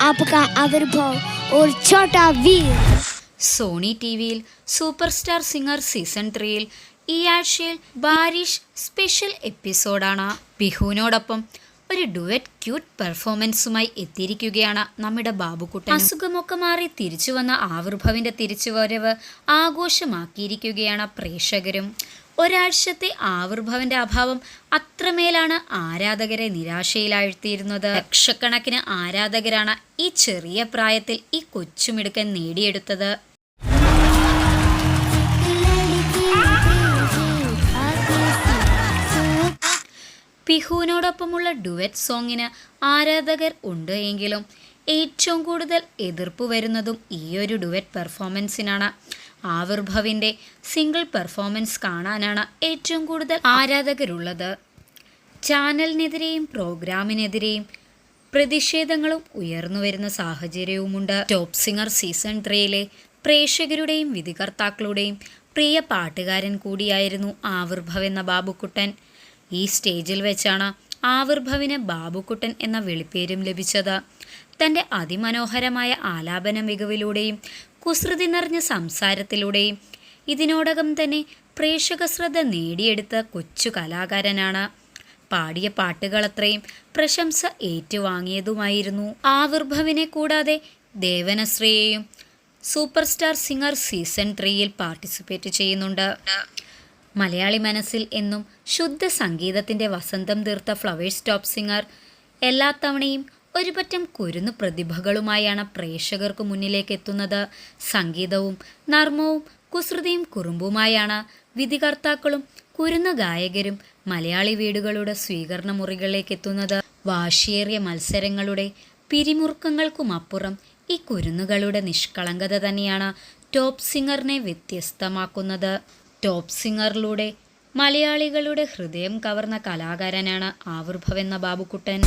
आपका आविर्भाव और छोटा वीर. സോണി ടി വിയിൽ സൂപ്പർ സ്റ്റാർ സിംഗർ സീസൺ 3യിൽ ഈ ആഴ്ചയിൽ ബാരിഷ് സ്പെഷ്യൽ എപ്പിസോഡാണ്. ബിഹുവിനോടൊപ്പം ഒരു ഡുവറ്റ് ക്യൂട്ട് പെർഫോമൻസുമായി എത്തിയിരിക്കുകയാണ് നമ്മുടെ ബാബുക്കുട്ടൻ. അസുഖമൊക്കെ മാറി തിരിച്ചു വന്ന ആവിർഭവിൻ്റെ തിരിച്ചുവരവ് ആഘോഷമാക്കിയിരിക്കുകയാണ് പ്രേക്ഷകരും. ഒരാഴ്ചത്തെ ആവിർഭവന്റെ അഭാവം അത്രമേലാണ് ആരാധകരെ നിരാശയിലാഴ്ത്തിയിരുന്നത്. ലക്ഷക്കണക്കിന് ആരാധകരാണ് ഈ ചെറിയ പ്രായത്തിൽ ഈ കൊച്ചുമിടുക്കൻ നേടിയെടുത്തത്. പിഹുവിനോടൊപ്പമുള്ള ഡുവറ്റ് സോങ്ങിന് ആരാധകർ ഉണ്ട് എങ്കിലും ഏറ്റവും കൂടുതൽ എതിർപ്പ് വരുന്നതും ഈയൊരു ഡുവറ്റ് പെർഫോമൻസിനാണ്. ആവിർഭവിൻ്റെ സിംഗിൾ പെർഫോമൻസ് കാണാനാണ് ഏറ്റവും കൂടുതൽ ആരാധകരുള്ളത്. ചാനലിനെതിരെയും പ്രോഗ്രാമിനെതിരെയും പ്രതിഷേധങ്ങളും ഉയർന്നു വരുന്ന സാഹചര്യവുമുണ്ട്. ടോപ്പ് സിംഗർ സീസൺ 3യിലെ പ്രേക്ഷകരുടെയും വിധികർത്താക്കളുടെയും പ്രിയ പാട്ടുകാരൻ കൂടിയായിരുന്നു ആവിർഭവ് എന്ന ബാബുക്കുട്ടൻ. ഈ സ്റ്റേജിൽ വെച്ചാണ് ആവിർഭവിന് ബാബുക്കുട്ടൻ എന്ന വിളിപ്പേരും ലഭിച്ചത്. തൻ്റെ അതിമനോഹരമായ ആലാപന മികവിലൂടെയും കുസൃതി നിറഞ്ഞ സംസാരത്തിലൂടെയും ഇതിനോടകം തന്നെ പ്രേക്ഷക ശ്രദ്ധ നേടിയെടുത്ത കൊച്ചു കലാകാരനാണ്. പാടിയ പാട്ടുകളത്രയും പ്രശംസ ഏറ്റുവാങ്ങിയതുമായിരുന്നു. ആവിർഭവിനെ കൂടാതെ ദേവനശ്രീയെയും സൂപ്പർ സ്റ്റാർ സിംഗർ സീസൺ 3യിൽ പാർട്ടിസിപ്പേറ്റ് ചെയ്യുന്നുണ്ട്. മലയാളി മനസ്സിൽ എന്നും ശുദ്ധ സംഗീതത്തിൻ്റെ വസന്തം തീർത്ത ഫ്ലവേഴ്സ് ടോപ്പ് സിംഗർ എല്ലാ തവണയും ഒരുപറ്റം കുരുന്നു പ്രതിഭകളുമായാണ് പ്രേക്ഷകർക്ക് മുന്നിലേക്ക് എത്തുന്നത്. സംഗീതവും നർമ്മവും കുസൃതിയും കുറുമ്പുമായാണ് വിധികർത്താക്കളും കുരുന്നു ഗായകരും മലയാളി വീടുകളുടെ സ്വീകരണ മുറികളിലേക്ക് എത്തുന്നത്. വാശിയേറിയ മത്സരങ്ങളുടെ പിരിമുറുക്കങ്ങൾക്കുമപ്പുറം ഈ കുരുന്നുകളുടെ നിഷ്കളങ്കത തന്നെയാണ് ടോപ്പ് സിംഗറിനെ വ്യത്യസ്തമാക്കുന്നത്. ടോപ്പ് സിംഗറിലൂടെ മലയാളികളുടെ ഹൃദയം കവർന്ന കലാകാരനാണ് ആവിർഭവ് എന്ന ബാബുക്കുട്ടൻ.